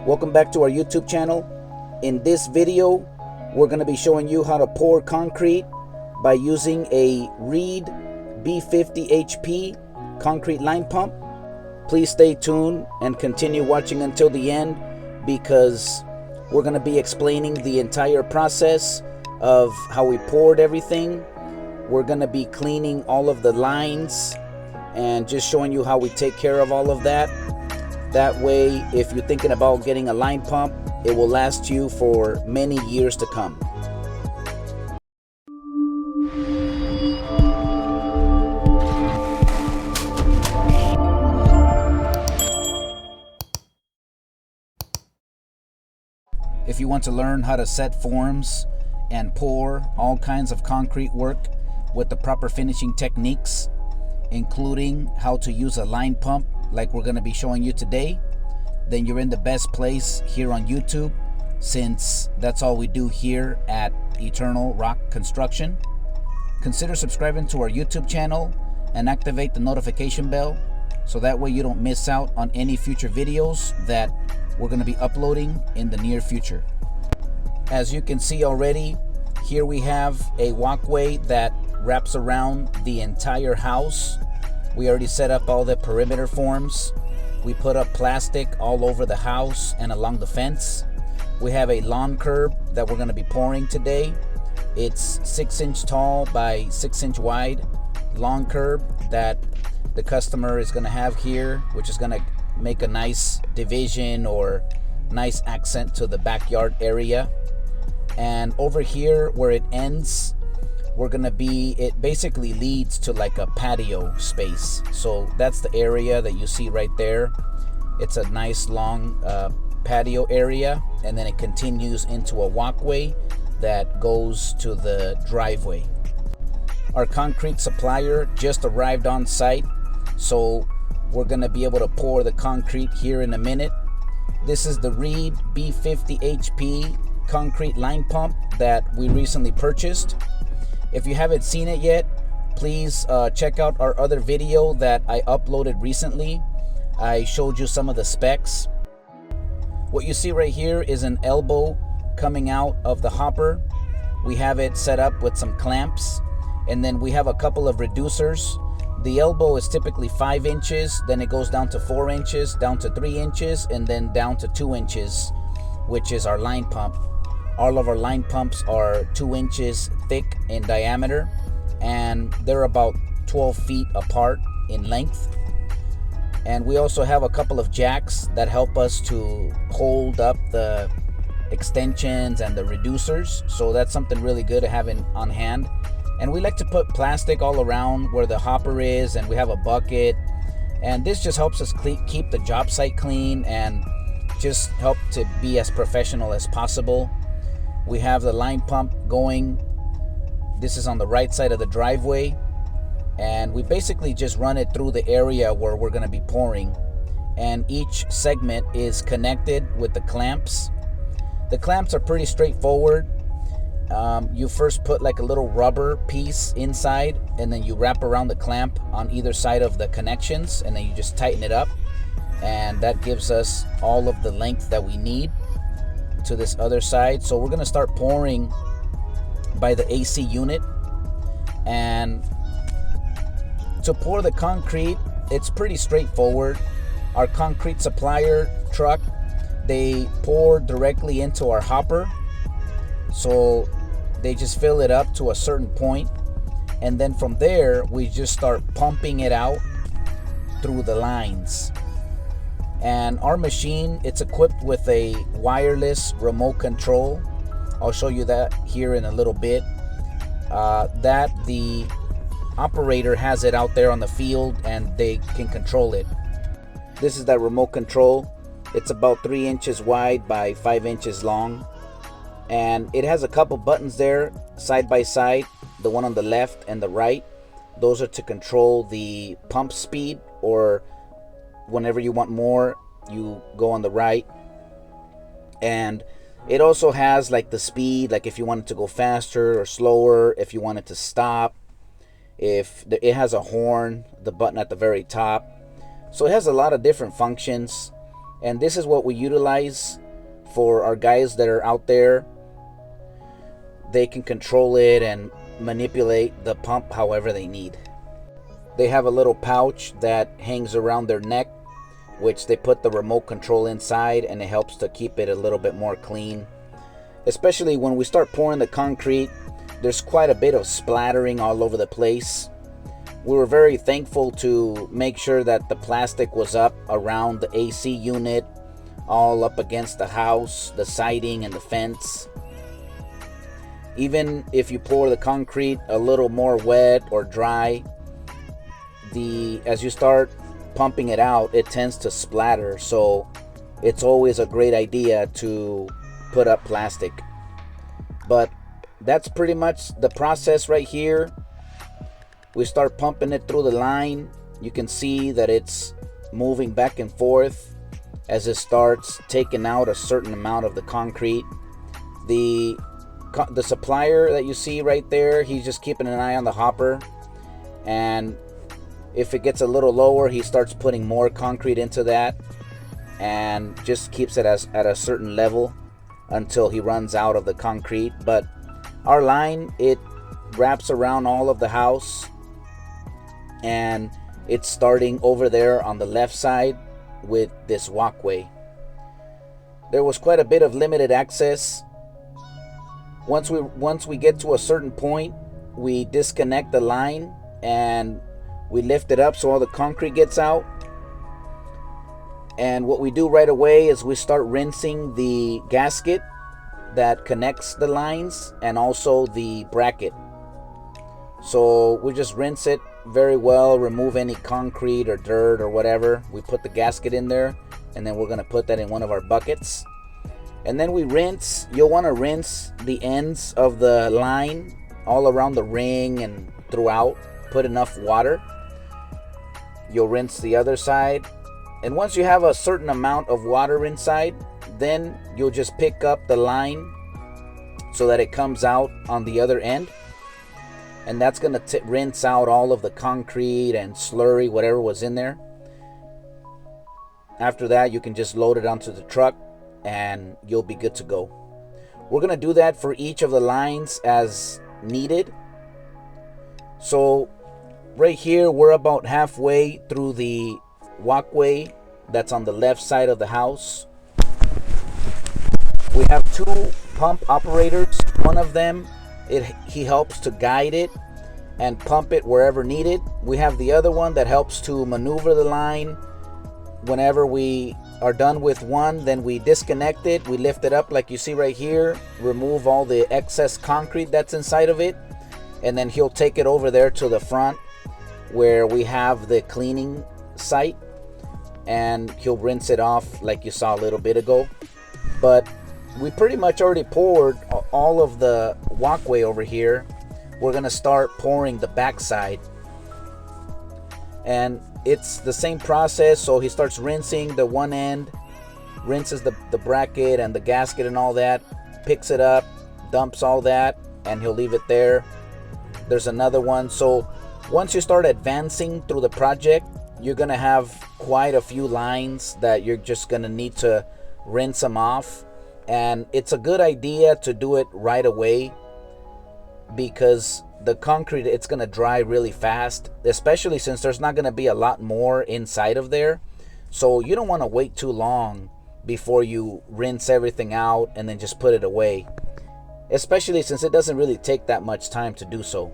Welcome back to our YouTube channel. In this video, we're going to be showing you how to pour concrete by using a Reed B50HP concrete line pump. Please stay tuned and continue watching until the end, because we're going to be explaining the entire process of how we poured everything. We're going to be cleaning all of the lines and just showing you how we take care of all of that. That way, if you're thinking about getting a line pump, it will last you for many years to come. If you want to learn how to set forms and pour all kinds of concrete work with the proper finishing techniques, including how to use a line pump like we're going to be showing you today, then you're in the best place here on YouTube, since that's all we do here at Eternal Rock Construction. Consider subscribing to our YouTube channel and activate the notification bell, so that way you don't miss out on any future videos that we're going to be uploading in the near future. As you can see already, here we have a walkway that wraps around the entire house. We already set up all the perimeter forms. We put up plastic all over the house and along the fence. We have a lawn curb that we're going to be pouring today. It's 6-inch tall by 6-inch wide lawn curb that the customer is going to have here, which is going to make a nice division or nice accent to the backyard area. And over here where it ends, it basically leads to like a patio space. So that's the area that you see right there. It's a nice long patio area, and then it continues into a walkway that goes to the driveway. Our concrete supplier just arrived on site, so we're going to be able to pour the concrete here in a minute. This is the Reed B50HP concrete line pump that we recently purchased. If you haven't seen it yet, please check out our other video that I uploaded recently. I showed you some of the specs. What you see right here is an elbow coming out of the hopper. We have it set up with some clamps, and then we have a couple of reducers. The elbow is typically 5 inches, then it goes down to 4 inches, down to 3 inches, and then down to 2 inches, which is our line pump. All of our line pumps are 2 inches thick in diameter, and they're about 12 feet apart in length. And we also have a couple of jacks that help us to hold up the extensions and the reducers, so that's something really good to have on hand. And we like to put plastic all around where the hopper is, and we have a bucket, and this just helps us keep the job site clean and just help to be as professional as possible. We have the line pump going. This is on the right side of the driveway, and we basically just run it through the area where we're going to be pouring, and each segment is connected with the clamps. The clamps are pretty straightforward. You first put like a little rubber piece inside, and then you wrap around the clamp on either side of the connections, and then you just tighten it up, and that gives us all of the length that we need to this other side. So we're going to start pouring by the AC unit. And to pour the concrete, it's pretty straightforward. Our concrete supplier truck, they pour directly into our hopper. So they just fill it up to a certain point, and then from there we just start pumping it out through the lines. And our machine, it's equipped with a wireless remote control. I'll show you that here in a little bit. That the operator has it out there on the field, and they can control it. This is that remote control. It's about 3 inches wide by 5 inches long, and it has a couple buttons there side by side, the one on the left and the right. Those are to control the pump speed, or whenever you want more, you go on the right. And it also has like the speed, like if you want it to go faster or slower, if you want it to stop. It has a horn, the button at the very top. So it has a lot of different functions. And this is what we utilize for our guys that are out there. They can control it and manipulate the pump however they need. They have a little pouch that hangs around their neck, which they put the remote control inside, and it helps to keep it a little bit more clean. Especially when we start pouring the concrete, there's quite a bit of splattering all over the place. We were very thankful to make sure that the plastic was up around the AC unit, all up against the house, the siding, and the fence. Even if you pour the concrete a little more wet or dry, as you start pumping it out, it tends to splatter. So it's always a great idea to put up plastic. But that's pretty much the process right here. We start pumping it through the line. You can see that it's moving back and forth as it starts taking out a certain amount of the concrete. The supplier that you see right there, he's just keeping an eye on the hopper, and if it gets a little lower, he starts putting more concrete into that and just keeps it at a certain level until he runs out of the concrete. But our line, it wraps around all of the house, and it's starting over there on the left side with this walkway. There was quite a bit of limited access. Once we get to a certain point, we disconnect the line and we lift it up so all the concrete gets out. And what we do right away is we start rinsing the gasket that connects the lines and also the bracket. So we just rinse it very well, remove any concrete or dirt or whatever. We put the gasket in there, and then we're going to put that in one of our buckets. And then we rinse. You'll want to rinse the ends of the line all around the ring and throughout. Put enough water. You'll rinse the other side. And once you have a certain amount of water inside, then you'll just pick up the line so that it comes out on the other end. And that's going to rinse out all of the concrete and slurry, whatever was in there. After that, you can just load it onto the truck and you'll be good to go. We're going to do that for each of the lines as needed. So right here, we're about halfway through the walkway that's on the left side of the house. We have two pump operators. One of them, he helps to guide it and pump it wherever needed. We have the other one that helps to maneuver the line. Whenever we are done with one, then we disconnect it, we lift it up like you see right here, remove all the excess concrete that's inside of it, and then he'll take it over there to the front where we have the cleaning site, and he'll rinse it off like you saw a little bit ago. But we pretty much already poured all of the walkway over here. We're gonna start pouring the backside, and it's the same process. So he starts rinsing the one end, rinses the bracket and the gasket and all that, picks it up, dumps all that, and he'll leave it there. There's another one. So once you start advancing through the project, you're gonna have quite a few lines that you're just gonna need to rinse them off. And it's a good idea to do it right away, because the concrete, it's going to dry really fast, especially since there's not going to be a lot more inside of there. So you don't want to wait too long before you rinse everything out and then just put it away, especially since it doesn't really take that much time to do so.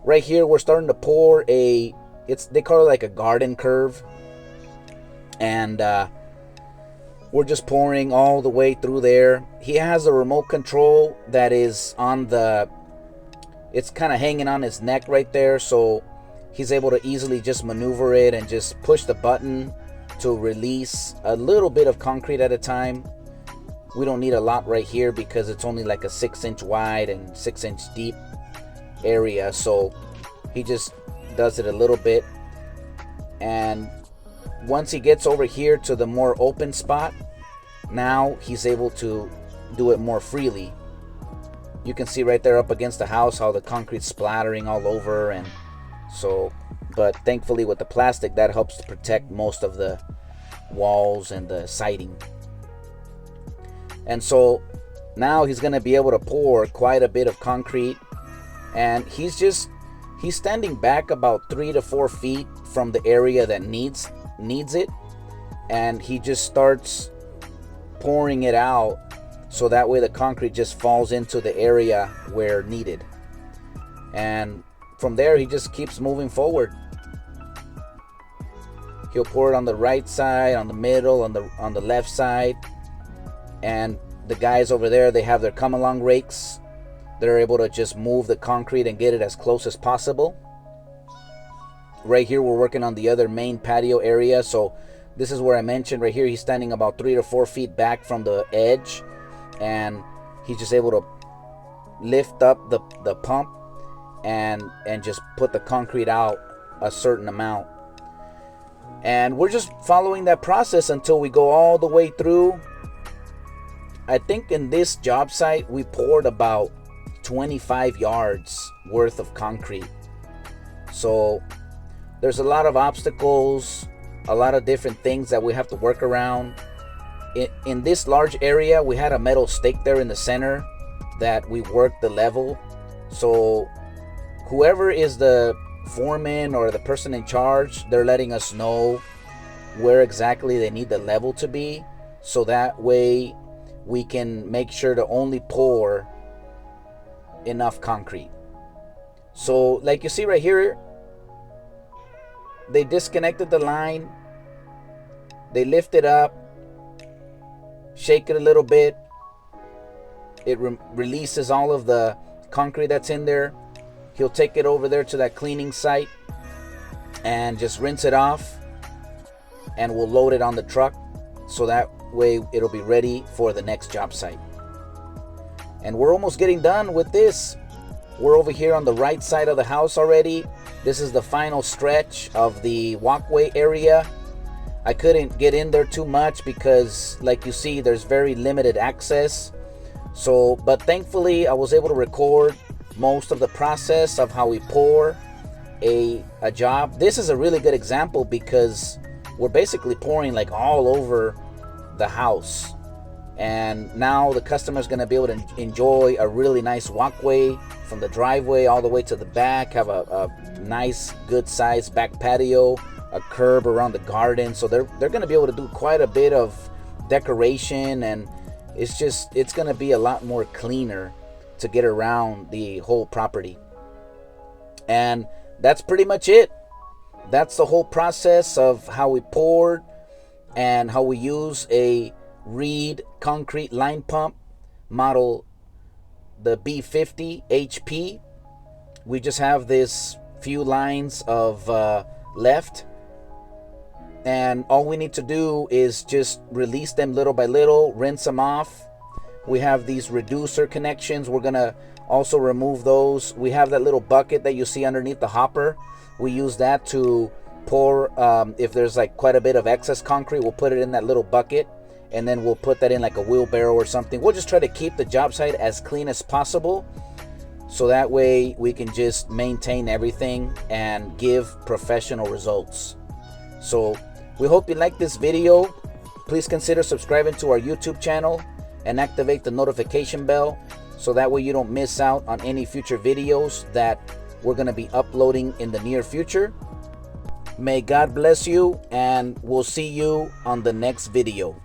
Right here, we're starting to pour they call it like a garden curve, and we're just pouring all the way through there. He has a remote control that is on it's kind of hanging on his neck right there, so he's able to easily just maneuver it and just push the button to release a little bit of concrete at a time. We don't need a lot right here because it's only like a 6-inch wide and 6-inch deep area, so he just does it a little bit. And once he gets over here to the more open spot, now he's able to do it more freely. You can see right there up against the house how the concrete's splattering all over, and so, but thankfully with the plastic, that helps to protect most of the walls and the siding. And so now he's going to be able to pour quite a bit of concrete, and he's standing back about 3 to 4 feet from the area that needs it, and he just starts pouring it out so that way the concrete just falls into the area where needed. And from there he just keeps moving forward. He'll pour it on the right side, on the middle, on the left side. And the guys over there, they have their come along rakes. They're able to just move the concrete and get it as close as possible. Right here we're working on the other main patio area. So this is where I mentioned right here he's standing about 3 to 4 feet back from the edge, and he's just able to lift up the pump and just put the concrete out a certain amount. And we're just following that process until we go all the way through. I think in this job site we poured about 25 yards worth of concrete. So there's a lot of obstacles, a lot of different things that we have to work around. In this large area, we had a metal stake there in the center that we worked the level. So whoever is the foreman or the person in charge, they're letting us know where exactly they need the level to be, so that way we can make sure to only pour enough concrete. So like you see right here, they disconnected the line, they lift it up, shake it a little bit, it releases all of the concrete that's in there. He'll take it over there to that cleaning site and just rinse it off, and we'll load it on the truck so that way it'll be ready for the next job site. And we're almost getting done with this. We're over here on the right side of the house already. This is the final stretch of the walkway area. I couldn't get in there too much because, like you see, there's very limited access. So, but thankfully I was able to record most of the process of how we pour a job. This is a really good example because we're basically pouring like all over the house, and now the customer is going to be able to enjoy a really nice walkway from the driveway all the way to the back, have a nice good sized back patio, a curb around the garden. So they're going to be able to do quite a bit of decoration, and it's going to be a lot more cleaner to get around the whole property. And that's pretty much it. That's the whole process of how we poured and how we use a Reed concrete line pump model, the B50HP. We just have this few lines of left, and all we need to do is just release them little by little, rinse them off. We have these reducer connections. We're gonna also remove those. We have that little bucket that you see underneath the hopper. We use that to pour. If there's like quite a bit of excess concrete, we'll put it in that little bucket, and then we'll put that in like a wheelbarrow or something. We'll just try to keep the job site as clean as possible, so that way we can just maintain everything and give professional results. So we hope you like this video. Please consider subscribing to our YouTube channel and activate the notification bell, so that way you don't miss out on any future videos that we're going to be uploading in the near future. May God bless you, and we'll see you on the next video.